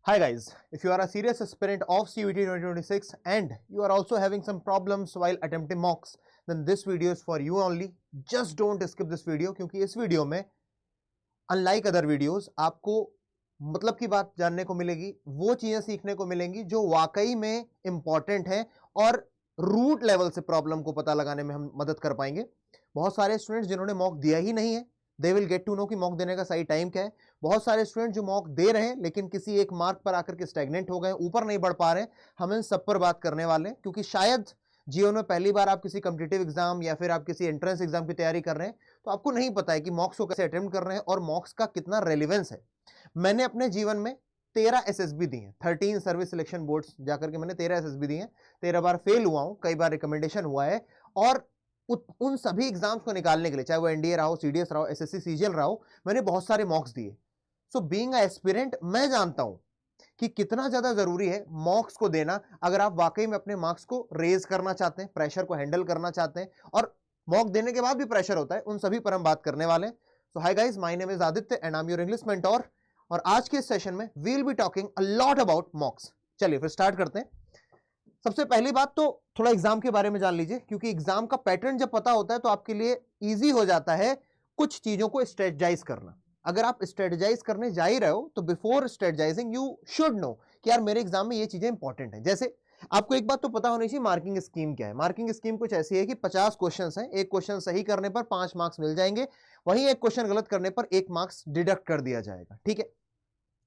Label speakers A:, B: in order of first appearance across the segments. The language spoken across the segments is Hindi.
A: Hi guys, if you are a serious aspirant of CUET 2026 and you are also having some problems while attempting mocks, then this video is for you only. Just don't skip this video क्योंकि इस वीडियो में अनलाइक अदर वीडियोस आपको मतलब की बात जानने को मिलेगी, वो चीजें सीखने को मिलेंगी जो वाकई में इंपॉर्टेंट है और रूट लेवल से प्रॉब्लम को पता लगाने में हम मदद कर पाएंगे। बहुत सारे स्टूडेंट्स जिन्होंने मॉक दिया ही नहीं है, they will get to know कि मॉक देने का सही टाइम क्या है। बहुत सारे स्टूडेंट जो मॉक दे रहे हैं लेकिन किसी एक मार्क पर आकर के स्टैग्नेंट हो गए, ऊपर नहीं बढ़ पा रहे हैं। हम इन सब पर बात करने वाले हैं क्योंकि शायद जीवन में पहली बार आप किसी कॉम्पिटिटिव एग्जाम या फिर आप किसी एंट्रेंस एग्जाम की तैयारी कर रहे हैं तो आपको नहीं पता है कि मॉक्स को कैसे अटेम्प्ट कर रहे हैं और मॉक्स का कितना रेलिवेंस है। मैंने अपने जीवन में 13 एसएसबी दी हैं, 13 सर्विस सिलेक्शन बोर्ड्स जाकर के मैंने 13 एसएसबी दी हैं। 13 बार फेल हुआ हूं, कई बार रिकमेंडेशन हुआ है और उन सभी एग्जाम्स को निकालने के लिए, चाहे वो एनडीए रहा हो, सीडीएस रहा हो, एसएससी सीजीएल रहा हो, मैंने बहुत सारे मॉक्स दिए। सो बीइंग अ एस्पिरेंट मैं जानता हूं कि कितना ज्यादा जरूरी है मॉक्स को देना अगर आप वाकई में अपने मार्क्स को रेज करना चाहते हैं, प्रेशर को हैंडल करना चाहते हैं। और मॉक देने के बाद भी प्रेशर होता है, उन सभी पर हम बात करने वाले हैं। So hi guys, my name is Aditya and I am your English mentor और आज के इस सेशन में we will be talking a lot about mocks. चलिए फिर स्टार्ट करते हैं। सबसे पहली बात तो थोड़ा एग्जाम के बारे में जान लीजिए क्योंकि एग्जाम का पैटर्न जब पता होता है तो आपके लिए इजी हो जाता है कुछ चीजों को स्ट्रेटजाइज करना। अगर आप स्ट्रेटजाइज करने जा ही रहे हो तो बिफोर स्ट्रेटजाइजिंग यू शुड नो कि यार मेरे एग्जाम में ये चीजें इंपॉर्टेंट है। जैसे आपको एक बात तो पता होनी चाहिए, मार्किंग स्कीम क्या है। मार्किंग स्कीम कुछ ऐसी है कि 50 क्वेश्चन है, एक क्वेश्चन सही करने पर 5 मार्क्स मिल जाएंगे, वहीं एक क्वेश्चन गलत करने पर 1 मार्क्स डिडक्ट कर दिया जाएगा। ठीक है,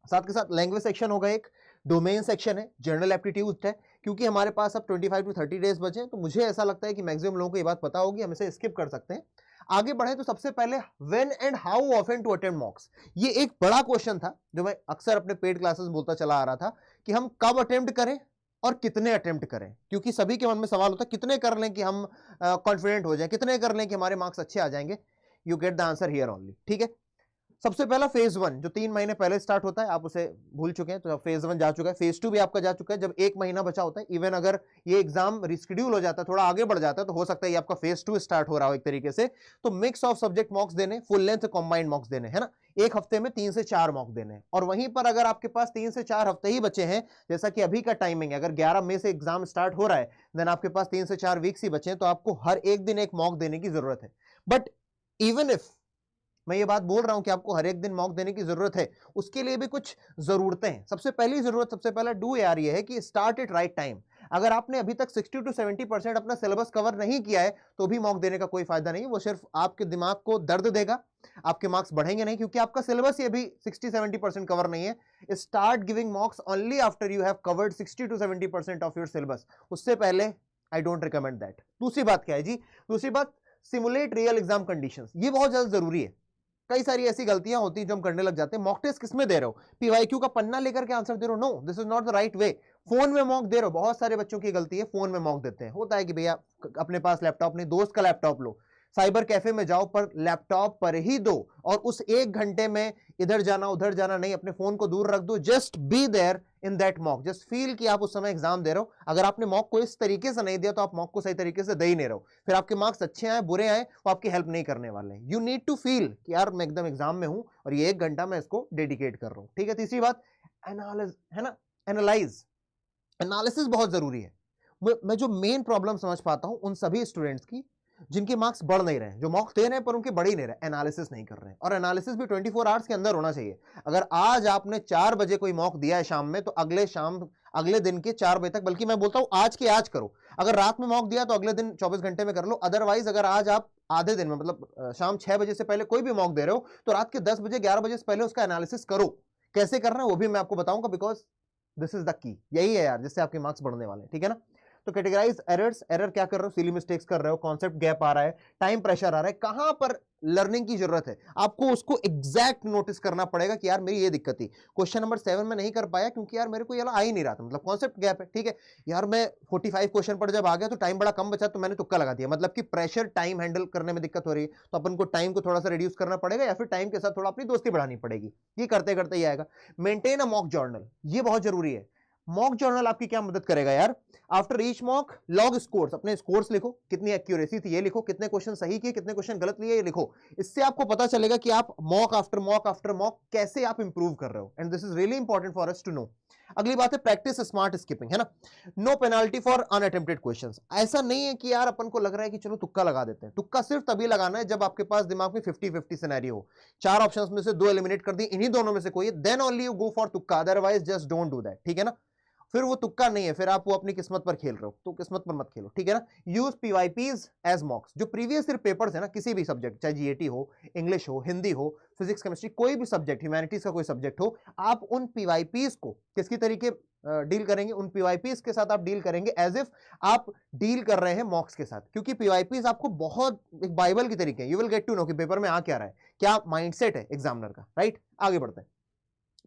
A: साथ के साथ लैंग्वेज सेक्शन होगा, एक डोमेन सेक्शन है, जनरल एप्टीट्यूड है। क्योंकि हमारे पास अब 25 टू 30 डेज बचे हैं तो मुझे ऐसा लगता है कि मैक्सिमम लोगों को ये बात पता होगी, हम इसे स्किप कर सकते हैं। आगे बढ़े तो सबसे पहले when and how often to attempt mocks, ये एक बड़ा क्वेश्चन था जो मैं अक्सर अपने पेड क्लासेस में बोलता चला आ रहा था कि हम कब अटेम्प्ट करें और कितने अटेम्प्ट करें। क्योंकि सभी के मन में सवाल होता है कितने कर लें कि हम कॉन्फिडेंट हो जाए, कितने कर लें कि हमारे मार्क्स अच्छे आ जाएंगे। You get the answer here only. ठीक है, सबसे पहला फेज 1 जो 3 महीने पहले स्टार्ट होता है, आप उसे भूल चुके हैं तो फेज 1 जा चुका है। फेज 2 भी आपका जा चुका है जब 1 महीना बचा होता है। इवन अगर ये एग्जाम रिस्केड्यूल हो जाता है, थोड़ा आगे बढ़ जाता है, तो हो सकता है ये आपका फेज 2 स्टार्ट हो रहा हो एक तरीके से। तो मिक्स ऑफ सब्जेक्ट मॉक्स देने, फुल लेंथ कंबाइंड मॉक्स देने, है ना, एक हफ्ते में 3 से 4 मॉक देने। और वहीं पर अगर आपके पास 3 से 4 हफ्ते ही बचे हैं, जैसा कि अभी का टाइमिंग है, अगर 11 मई से एग्जाम स्टार्ट हो रहा है, देन आपके पास 3 से 4 वीक्स ही बचे हैं, तो आपको हर एक दिन एक मॉक देने की जरूरत है। बट इवन इफ मैं ये बात बोल रहा हूं कि आपको हर एक दिन मॉक देने की जरूरत है, उसके लिए भी कुछ जरूरतें हैं। सबसे पहली जरूरत, सबसे पहला डू यार ये है कि स्टार्ट इट राइट टाइम। अगर आपने अभी तक 60 टू 70% अपना सिलेबस कवर नहीं किया है तो भी मॉक देने का कोई फायदा नहीं, वो सिर्फ आपके दिमाग को दर्द देगा, आपके मार्क्स बढ़ेंगे नहीं क्योंकि आपका सिलेबस ही अभी 60-70% कवर नहीं है। Start giving mocks only after you have covered 60 to 70% of your syllabus, उससे पहले आई डोंट रिकमेंड दैट। दूसरी बात क्या है जी, दूसरी बात सिमुलेट रियल एग्जाम कंडीशंस, ये बहुत ज्यादा जरूरी है। कई सारी ऐसी गलतियां होती हैं जो हम करने लग जाते हैं। मॉक टेस्ट किसमें दे रहे हो, पीवाईक्यू का पन्ना लेकर के आंसर दे रहे हो, no this is not the right way. Phone में मॉक दे रहे हो, बहुत सारे बच्चों की गलती है, फोन में मॉक देते हैं। होता है कि भैया अपने पास लैपटॉप नहीं, दोस्त का लैपटॉप लो, साइबर कैफे में जाओ, पर लैपटॉप पर ही दो और उस 1 घंटे में इधर जाना उधर जाना नहीं, अपने फोन को दूर रख दो। Just be there in that mock, just feel कि आप उस समय एग्जाम दे रहे हो। अगर आपने मॉक को इस तरीके से नहीं दिया तो आप मॉक को सही तरीके से दे ही नहीं रहो, फिर आपके मार्क्स अच्छे आए बुरे आए वो आपकी हेल्प नहीं करने वाले हैं। यू नीड टू फील कि यार मैं एकदम एग्जाम में हूं और ये 1 घंटा मैं इसको डेडिकेट कर रहा हूं। ठीक है, तीसरी बात एनालिस है ना, एनालाइज, एनालिसिस बहुत जरूरी है। मैं जो मेन प्रॉब्लम समझ पाता हूं उन सभी स्टूडेंट्स की जिनके मार्क्स बढ़ नहीं रहे हैं, जो मॉक दे रहे हैं पर उनके बढ़ ही नहीं रहे, एनालिसिस नहीं कर रहे हैं। और एनालिसिस भी 24 आवर्स के अंदर होना चाहिए। अगर आज आपने 4 बजे कोई मॉक दिया है शाम में, तो अगले दिन के 4 बजे तक, बल्कि मैं बोलता हूं आज के आज करो। अगर रात में मॉक दिया तो अगले दिन 24 घंटे में कर लो। अदरवाइज अगर आज आप आधे दिन में, मतलब शाम 6 बजे से पहले कोई भी मॉक दे रहे हो, तो रात के 10 बजे 11 बजे से पहले उसका एनालिसिस करो। कैसे करना है वो भी मैं आपको बताऊंगा, because this is the key, यही है यार जिससे आपके मार्क्स बढ़ने वाले हैं। ठीक है ना, तो कैटेगराइज एरर्स, एरर क्या कर रहे हो, सिली मिस्टेक्स कर रहे हो, कॉन्सेप्ट गैप आ रहा है, टाइम प्रेशर आ रहा है, कहां पर लर्निंग की जरूरत है, आपको उसको एग्जैक्ट नोटिस करना पड़ेगा कि यार मेरी ये दिक्कत थी, क्वेश्चन नंबर 7 में नहीं कर पाया क्योंकि यार मेरे को ये आ ही नहीं रहा था, मतलब कॉन्सेप्ट गैप है। ठीक है यार, मैं 45 क्वेश्चन पर जब आ गया तो टाइम बड़ा कम बचा तो मैंने तुक्का लगा दिया, मतलब कि प्रेशर टाइम हैंडल करने में दिक्कत हो रही है, तो अपन को टाइम को थोड़ा सा रिड्यूस करना पड़ेगा या फिर टाइम के साथ थोड़ा अपनी दोस्ती बढ़ानी पड़ेगी। ये करते करते ही आएगा। मेंटेन अ मॉक जर्नल, ये बहुत जरूरी है। मॉक जर्नल आपकी क्या मदद करेगा यार? After each mock log scores, अपने स्कोर्स लिखो, कितनी एक्यूरेसी थी ये लिखो, कितने क्वेश्चन सही किए, कितने क्वेश्चन गलत लिए ये लिखो। इससे आपको पता चलेगा कि आप मॉक आफ्टर मॉक कैसे आप इंप्रूव कर रहे हो, and this is really important for us to know. अगली बात है प्रैक्टिस स्मार्ट स्किपिंग, है ना। No penalty for unattempted questions. ऐसा नहीं है कि यार अपन को लग रहा है कि चलो तुक्का लगा देते हैं, तुक्का सिर्फ तभी लगाना है जब आपके पास दिमाग में 50-50 सिनेरियो हो, 4 ऑप्शंस में से 2 एलिमिनेट कर दी, इन्हीं दोनों में से कोई, then only you go for तुक्का, otherwise just don't do that, ठीक है ना। फिर वो तुक्का नहीं है, फिर आप वो अपनी किस्मत पर खेल रहे हो, तो किस्मत पर मत खेलो, ठीक है ना। Use PYPs as mocks. जो प्रीवियस ईयर पेपर्स है ना, किसी भी सब्जेक्ट, चाहे जीएटी हो, इंग्लिश हो, हिंदी हो, फिजिक्स केमिस्ट्री, कोई भी सब्जेक्ट, ह्यूमैनिटीज का कोई सब्जेक्ट हो, आप उन पीवाईपीज को किसकी तरीके डील करेंगे, उन पीवाईपीज के साथ आप डील करेंगे एज इफ आप डील कर रहे हैं मॉक्स के साथ, क्योंकि पीवाईपीज आपको बहुत एक बाइबल की तरीके हैं। You will get to know कि पेपर में आ क्या रहा है, क्या माइंडसेट है एग्जामिनर का, राइट। आगे बढ़ते हैं।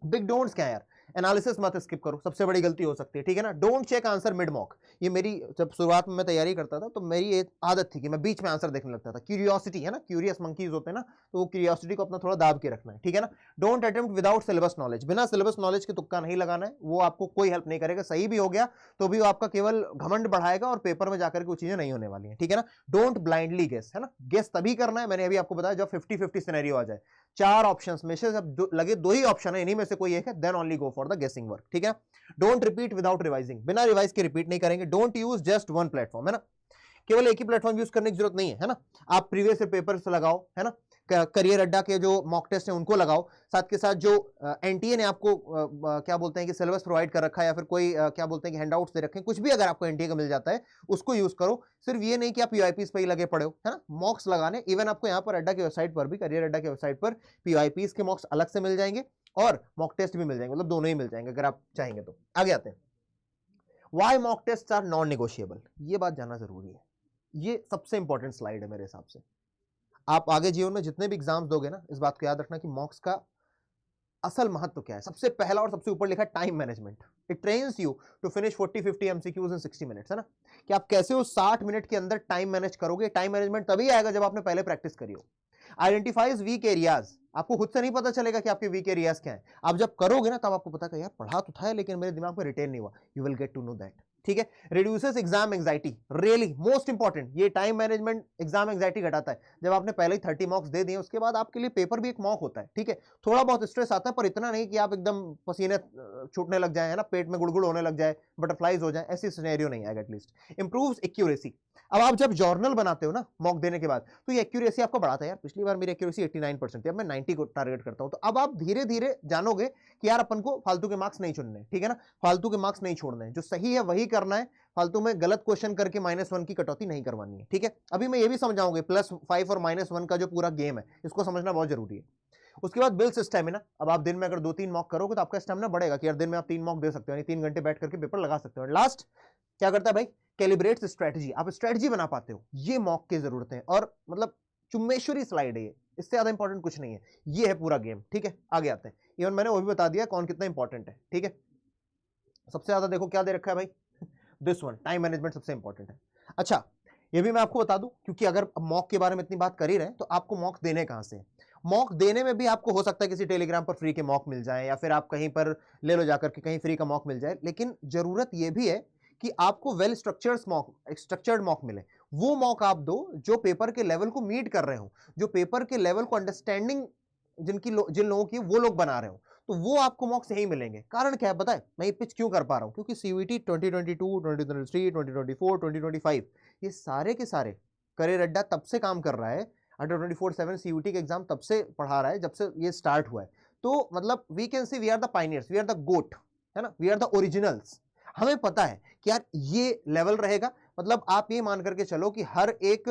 A: बिग डोंट्स क्या है यार? एनालिसिस मत स्किप करो, सबसे बड़ी गलती हो सकती है, ठीक है ना। Don't check answer mid mock. ये मेरी जब शुरुआत में मैं तैयारी करता था तो मेरी एक आदत थी कि मैं बीच में आंसर देखने लगता था। क्यूरियोसिटी है ना, क्यूरियस मंकीज होते हैं ना, तो वो क्यूरियोसिटी को अपना थोड़ा दाब के रखना है, ठीक है ना। Don't attempt without syllabus knowledge. बिना सिलेबस नॉलेज के तुक्का नहीं लगाना है, वो आपको कोई हेल्प नहीं करेगा। सही भी हो गया तो भी वो आपका केवल घमंड बढ़ाएगा और पेपर में जाकर के वो चीजें नहीं होने वाली है, ठीक है ना। डोंट ब्लाइंडली गेस, है ना। गेस तभी करना है, मैंने अभी आपको बताया, जब 50-50 सिनेरियो आ जाए, 4 ऑप्शंस में से जब लगे 2 ही ऑप्शन है, इन्हीं में से कोई एक है, then only go for the guessing work, ठीक है। Don't repeat without revising. बिना रिवाइज के रिपीट नहीं करेंगे। Don't use just one platform, है ना। केवल एक ही प्लेटफॉर्म यूज करने की जरूरत नहीं है ना। आप प्रीवियस पेपर्स लगाओ, है ना। करियर अड्डा के जो मॉक टेस्ट है उनको लगाओ, साथ के साथ जो एनटीए ने आपको क्या बोलते हैं कि सिलेबस प्रोवाइड कर रखा है, या फिर कोई क्या बोलते हैं कि हैंडआउट्स दे रखे हैं, कुछ भी अगर आपको एनटीए का मिल जाता है उसको यूज करो। सिर्फ ये नहीं कि आप पीवाईपीज पे ही लगे पड़े हो, है ना। मॉक्स लगाने, इवन आपको यहाँ पर अड्डा की वेबसाइट पर भी, करियर अड्डा की वेबसाइट पर पीवाईपीज के मॉक्स अलग से मिल जाएंगे और मॉक टेस्ट भी मिल जाएंगे, मतलब दोनों ही मिल जाएंगे अगर आप चाहेंगे तो। आगे आते हैं। Why mock test are non negotiable. ये बात जानना जरूरी है, ये सबसे इंपॉर्टेंट स्लाइड है मेरे हिसाब से। आप आगे जीवन में जितने भी एग्जाम्स दोगे ना, इस बात को याद रखना कि मॉक्स का असल महत्व क्या है। सबसे पहला और सबसे ऊपर लिखा है time management. It trains you to finish 40-50 MCQs in 60 minutes, है ना। कि आप कैसे उस 60 मिनट के अंदर टाइम मैनेज करोगे। टाइम मैनेजमेंट तभी आएगा जब आपने पहले प्रैक्टिस करी हो। Identifies weak areas. आपको खुद से नहीं पता चलेगा कि आपके वीक एरियाज क्या है, आप जब करोगे ना तब आपको पता है यार पढ़ा तो था लेकिन मेरे दिमाग में रिटेन नहीं हुआ। You will get to know that, ठीक है। Reduces exam anxiety, really most important. ये टाइम मैनेजमेंट एग्जाम एंजाइटी घटाता है। जब आपने पहले ही 30 मार्क्स दे दिए, उसके बाद आपके लिए पेपर भी एक मॉक होता है, ठीक है। थोड़ा बहुत स्ट्रेस आता है पर इतना नहीं कि आप एकदम पसीने छूटने लग जाए, है ना, पेट में गुड़गुड़ होने लग जाए, बटरफ्लाइज हो जाए, ऐसी सिनेरियो नहीं आएगा एटलीस्ट। Improves accuracy. अब आप जब जर्नल बनाते हो ना मॉक देने के बाद, तो ये एक्यूरेसी आपको बढ़ाता है। यार पिछली बार मेरी एक्यूरेसी 89% थी, अब मैं 90 को टारगेट करता हूं। तो अब आप धीरे धीरे जानोगे कि यार अपन को फालतू के मार्क्स नहीं चुनने, ठीक है ना। फालतू के मार्क्स नहीं छोड़ने हैं, जो सही है वही करना है। फालतू में गलत क्वेश्चन करके -1 की कटौती नहीं करवानी है, ठीक है। अभी मैं ये भी समझाऊंगा +5 और -1 का जो पूरा गेम है, इसको समझना बहुत जरूरी है। उसके बाद बिल्स स्टेमिना। अब आप दिन में अगर 2-3 मॉक करोगे तो आपका स्टेमिना बढ़ेगा कि यार दिन में आप 3 मॉक दे सकते हो, यानी 3 घंटे बैठ करके पेपर लगा सकते हो। लास्ट क्या करता है भाई, कैलिब्रेट्स स्ट्रेटजी। आप स्ट्रेटजी बना पाते हो, ये मॉक की जरूरत है। और मतलब चुम्मेश्वरी स्लाइड है ये, इससे ज्यादा इंपॉर्टेंट कुछ नहीं है, ये है पूरा गेम, ठीक है। आगे आते हैं। इवन मैंने वो भी बता दिया कौन कितना इंपॉर्टेंट है, ठीक है। सबसे ज्यादा देखो क्या दे रखा है भाई, दिस वन, टाइम मैनेजमेंट सबसे इंपॉर्टेंट है। अच्छा, ये भी मैं आपको बता दूं, क्योंकि अगर मॉक के बारे में इतनी बात कर ही रहे हैं तो आपको मॉक देने कहां से। मॉक देने में भी आपको हो सकता है किसी टेलीग्राम पर फ्री के मॉक मिल जाए, या फिर आप कहीं पर ले लो जाकर के कहीं फ्री का मॉक मिल जाए। लेकिन जरूरत यह भी है कि आपको वेल स्ट्रक्चर्ड मॉक मिले। वो मॉक आप दो जो पेपर के लेवल को मीट कर रहे हो, जो पेपर के लेवल को अंडरस्टैंडिंग जिन लोगों की वो लोग बना रहे हो, तो वो आपको मॉक्स यही मिलेंगे। कारण क्या है पता है, मैं ये पिच क्यों कर पा रहा हूं, क्योंकि सीयूईटी 2022, 2023, 2024, 2025 ये सारे के सारे करियर अड्डा तब से काम कर रहा है। अंडर 24/7 सीयूईटी का एग्जाम तब से पढ़ा रहा है जब से ये स्टार्ट हुआ है। तो मतलब we can see we are the pioneers, we are the GOAT, है ना, वी आर द ओरिजिनल्स। हमें पता है कि यार ये लेवल रहेगा। मतलब आप ये मान करके चलो कि हर एक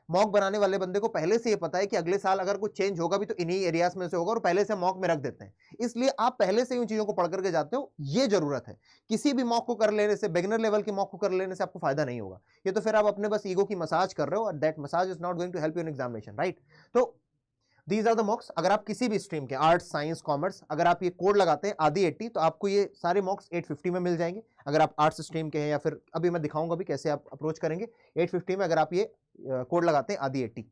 A: मॉक बनाने वाले बंदे को पहले से ये पता है कि अगले साल अगर कुछ चेंज होगा भी तो इन्हीं एरियाज में से होगा, और पहले से मॉक में रख देते हैं। इसलिए आप पहले से उन चीजों को पढ़ करके जाते हो, ये जरूरत है। किसी भी मॉक को कर लेने से, बिगिनर लेवल के मॉक को कर लेने से आपको फायदा नहीं होगा। ये तो फिर आप अपने बस ईगो की मसाज कर रहे हो, और that massage is not going to help you in examination, right. तो दीज आर द मॉक्स। अगर आप किसी भी स्ट्रीम के, आर्ट्स, साइंस, कॉमर्स, अगर आप ये कोड लगाते हैं ADI80, तो आपको ये सारे मॉक्स 850 में मिल जाएंगे। अगर आप आर्ट्स स्ट्रीम के हैं, या फिर अभी मैं दिखाऊंगा भी कैसे आप अप्रोच करेंगे 850 में, अगर आप ये कोड लगाते हैं ADI80।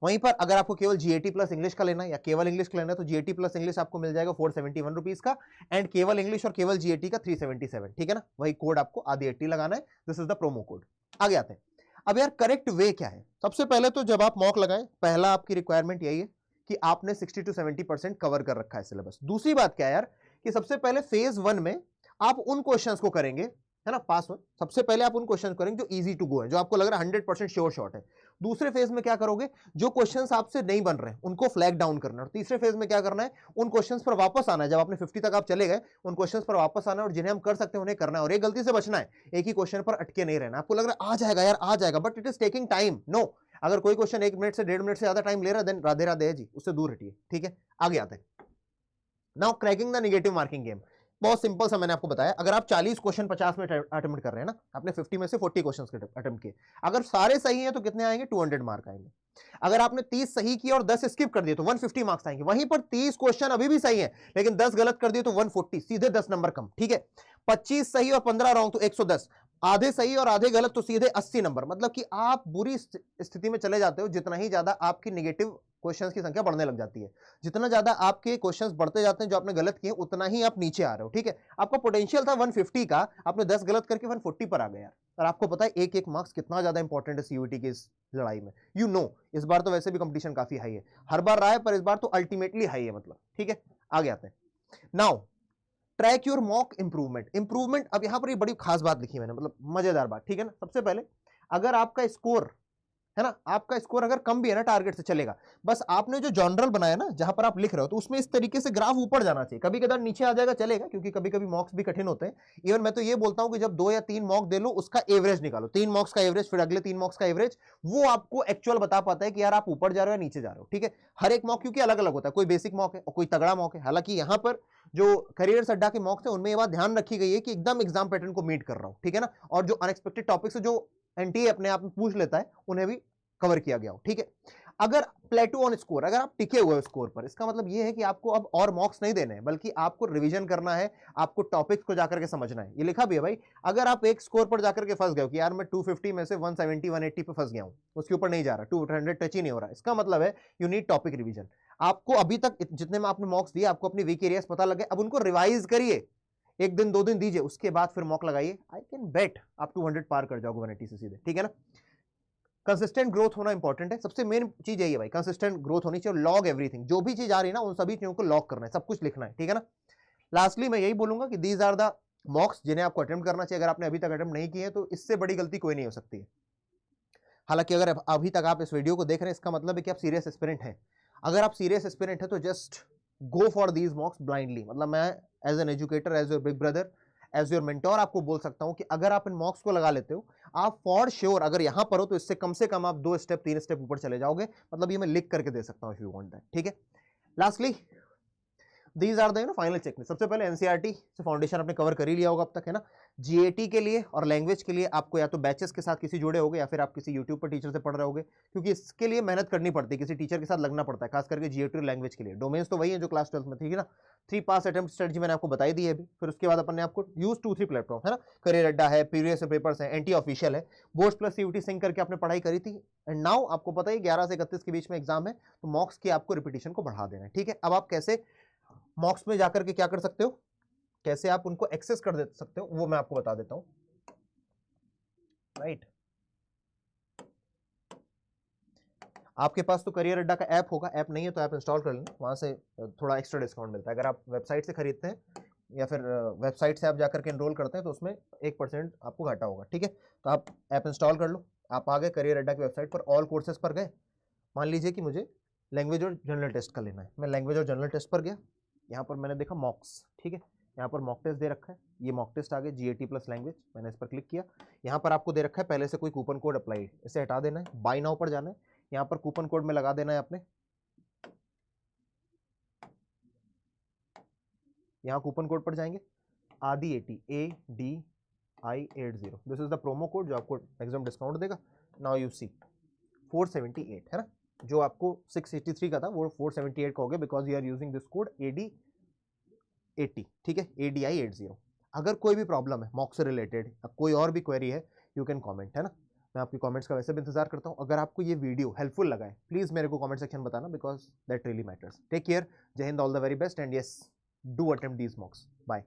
A: वहीं पर अगर आपको केवल जीएटी प्लस इंग्लिश का लेना है या केवल इंग्लिश का लेना है तो जीएटी प्लस इंग्लिश आपको मिल जाएगा 471 रुपीज का, एंड केवल इंग्लिश और केवल जीएटी का 377, ठीक है ना। वही कोड आपको आदि 80 लगाना है, this is the promo code. आगे आते हैं। अब यार करेक्ट वे क्या है? सबसे पहले तो जब आप मॉक लगाएं, पहला आपकी रिक्वायरमेंट यही है कि आपने 60 to 70% कवर कर रखा है सिलेबस। दूसरी बात क्या है यार कि सबसे पहले फेज 1 में आप उन क्वेश्चंस को करेंगे, है ना, पास वन, सबसे पहले आप उन क्वेश्चन करेंगे जो इजी टू गो है, जो आपको लग रहा है 100% श्योर शॉट है। दूसरे फेज में क्या करोगे, जो क्वेश्चंस आपसे नहीं बन रहे उनको फ्लैग डाउन करना है। और तीसरे फेज में क्या करना है, उन क्वेश्चंस पर वापस आना है। जब आपने 50 तक आप चले गए, उन क्वेश्चंस पर वापस आना है और जिन्हें हम कर सकते हैं उन्हें करना है। और एक गलती से बचना है, एक ही क्वेश्चन पर अटके नहीं रहना। आपको लग रहा है आ जाएगा यार, आ जाएगा, but it is taking time. No, अगर कोई क्वेश्चन 1 मिनट से 1.5 मिनट से ज्यादा टाइम ले रहा है, देन राधे राधे है जी, उससे दूर हटिए, ठीक है। आगे आते हैं। Now cracking the negative marking game, बहुत सिंपल सा मैंने आपको बताया। अगर आप 40 क्वेश्चन 50 में अटेम्प्ट कर रहे हैं ना, आपने 50 में से 40 क्वेश्चन अटेम्प्ट किए, अगर सारे सही हैं तो कितने आएंगे, 200 मार्क आएंगे। अगर आपने 30 सही किए और 10 स्किप कर दिए तो 150 मार्क्स आएंगे। वहीं पर 30 क्वेश्चन अभी भी सही है लेकिन 10 गलत कर दिए तो 140, सीधे 10 नंबर कम, ठीक है। 25 सही और 15 रॉन्ग तो 110, आधे सही और आधे गलत तो सीधे 80 नंबर। मतलब कि आप बुरी स्थिति में चले जाते हो जितना ही ज्यादा आपकी नेगेटिव क्वेश्चंस की संख्या बढ़ने लग जाती है। जितना ज्यादा आपके क्वेश्चंस बढ़ते जाते हैं जो आपने गलत किए, उतना ही आप नीचे आ रहे हो, ठीक है। आपका पोटेंशियल था 150 का, आपने 10 गलत करके 140 पर आ गए यार। और आपको पता है एक एक मार्क्स कितना ज्यादा इंपॉर्टेंट है सीयूईटी की इस लड़ाई में। यू नो, इस बार तो वैसे भी कंपटीशन काफी हाई है, हर बार रहा है पर इस बार तो अल्टीमेटली हाई है, मतलब, ठीक है। आगे आते हैं। Now track your mock improvement. अब यहां पर ये बड़ी खास बात लिखी मैंने, मतलब मजेदार बात, ठीक है ना। सबसे पहले अगर आपका स्कोर है ना, आपका स्कोर अगर कम भी है ना टारगेट से, चलेगा। बस आपने जो जॉनरल बनाया ना, जहां पर आप लिख रहे हो, तो उसमें इस तरीके से ग्राफ ऊपर जाना चाहिए। कभी कभी नीचे आ जाएगा चलेगा, क्योंकि कभी कभी मॉक्स भी कठिन होते हैं। इवन मैं तो ये बोलता हूं कि जब 2 या 3 मॉक दे लो, उसका एवरेज निकालो, 3 मॉक्स का एवरेज, फिर अगले 3 मॉक्स का एवरेज, वो आपको एक्चुअल बता पाता है कि यार आप ऊपर जा रहे हो या नीचे जा रहे हो, ठीक है। हर एक मॉक क्योंकि अलग अलग होता है, कोई बेसिक मॉक है और कोई तगड़ा मॉक है। हालांकि यहां पर जो करियर अड्डा के मॉक्स है उनमें ये बात ध्यान रखी गई है कि एकदम एग्जाम पैटर्न को मीट कर रहा हूं, ठीक है ना। और जो अनएक्सपेक्टेड टॉपिक्स जो एनटीए अपने आप में पूछ लेता है उन्हें भी कवर किया गया हो, ठीक है। अगर प्लेटो ऑन स्कोर, अगर आप टिके हुए हो स्कोर पर, इसका मतलब यह है कि आपको अब और मॉक्स नहीं देने हैं, बल्कि आपको रिवीजन करना है, आपको टॉपिक्स को जाकर के समझना है। ये लिखा भी है भाई, अगर आप एक स्कोर पर जाकर के फंस गए कि यार मैं 250 में से 170 180 पे फंस गया हूं, उसके ऊपर नहीं जा रहा, 200 टच ही नहीं हो रहा, इसका मतलब है यू नीड टॉपिक रिवीजन। आपको अभी तक जितने में आपने मॉक्स दिए, आपको अपनी वीक एरियाज पता लगे, अब उनको रिवाइज करिए, 1 दिन 2 दिन दीजिए, उसके बाद फिर मॉक लगाइए। आई कैन बेट आप 200 पार कर जाओगे 180 से सीधे, ठीक है ना। कंसिस्टेंट ग्रोथ होना इंपॉर्टेंट है, सबसे मेन चीज यही है भाई, कंसिस्टेंट ग्रोथ होनी चाहिए। लॉग एवरीथिंग, जो भी चीज आ रही है ना उन सभी चीजों को लॉग करना है, सब कुछ लिखना है, ठीक है ना। लास्टली मैं यही बोलूंगा कि दीज आर द मॉक्स जिन्हें आपको अटेम्प्ट करना चाहिए। अगर आपने अभी तक अटेम्प्ट नहीं किए तो इससे बड़ी गलती कोई नहीं हो सकती है। हालांकि अगर अभी तक आप इस वीडियो को देख रहे हैं, इसका मतलब है कि आप सीरियस एस्पिरेंट हैं। अगर आप सीरियस एस्पिरेंट है तो just go for these mocks blindly. मतलब मैं as an educator, as your big brother, as your mentor आपको बोल सकता हूं कि अगर आप इन मॉक्स को लगा लेते हो, आप फॉर श्योर अगर यहां पर हो तो इससे कम से कम आप 2 स्टेप 3 स्टेप ऊपर चले जाओगे। मतलब ये मैं लिख करके दे सकता हूं इफ यू वांट दैट, ठीक है। Lastly these are the final checklist. सबसे पहले एनसीईआरटी से फाउंडेशन आपने कवर कर ही लिया होगा अब तक, है ना। जीएटी के लिए और लैंग्वेज के लिए आपको या तो बैचेस के साथ किसी जुड़े होगे या फिर आप किसी यूट्यूब पर टीचर से पढ़ रहे होगे, क्योंकि इसके लिए मेहनत करनी पड़ती है, किसी टीचर के साथ लगना पड़ता है, खास करके जीएटी और लैंग्वेज के लिए। डोमेन्स तो वही है जो क्लास 12 में, ठीक है ना। 3 पास अटेम्प्ट स्ट्रेटजी मैंने आपको बताई दी है अभी। फिर उसके बाद अपन ने आपको यूज 2-3 प्लेटफॉर्म, है ना, करियर अड्डा है, प्रीवियस पेपर्स है, एनटी ऑफिशियल है, बोर्ड्स प्लस सीयूटी सिंक करके आपने पढ़ाई करी थी। एंड नाउ आपको पता है 11 से 31 के बीच में एग्जाम है, तो मॉक्स की आपको रिपीटेशन को बढ़ा देना है, ठीक है। अब आप कैसे मॉक्स में जाकर के क्या कर सकते हो, कैसे आप उनको एक्सेस कर दे सकते हो, वो मैं आपको बता देता हूं, राइट। आपके पास तो करियर अड्डा का ऐप होगा, ऐप नहीं है तो ऐप इंस्टॉल कर लेना, वहां से थोड़ा एक्स्ट्रा डिस्काउंट मिलता है। अगर आप वेबसाइट से खरीदते हैं या फिर वेबसाइट से आप जाकर के एनरोल करते हैं तो उसमें 1% आपको घाटा होगा, ठीक है। तो आप ऐप इंस्टॉल कर लो। आप आ गए करियर अड्डा की वेबसाइट पर, ऑल कोर्सेज पर गए। मान लीजिए कि मुझे लैंग्वेज और जनरल टेस्ट का लेना है, मैं लैंग्वेज और जनरल टेस्ट पर गया। यहाँ पर मैंने देखा मॉक्स, ठीक है, यहाँ पर मॉक टेस्ट दे रखा है, ये मॉक टेस्ट आ गए जीएटी प्लस लैंग्वेज, मैंने इस पर क्लिक किया। यहाँ पर आपको दे रखा है पहले से कोई कूपन कोड अप्लाई, इसे हटा देना है, बाय नाउ पर जाना है, यहाँ पर कूपन कोड में लगा देना है आपने, यहाँ कूपन कोड पर जाएंगे आदि 80 ADI80, this is the promo code जो आपको मैक्सिमम डिस्काउंट देगा। नाउ यू सी 478 है ना, जो आपको 683 का था वो 478 का हो गया, because you are using this code AD80, ठीक है, ADI80। अगर कोई भी प्रॉब्लम है मॉक से रिलेटेड, कोई और भी क्वेरी है, यू कैन कॉमेंट, है ना। मैं आपकी कमेंट्स का वैसे भी इंतजार करता हूँ। अगर आपको ये वीडियो हेल्पफुल लगा है प्लीज़ मेरे को कमेंट सेक्शन बताना, because that really matters. Take care, जय हिंद, all the very best, and yes, do attempt these mocks. Bye.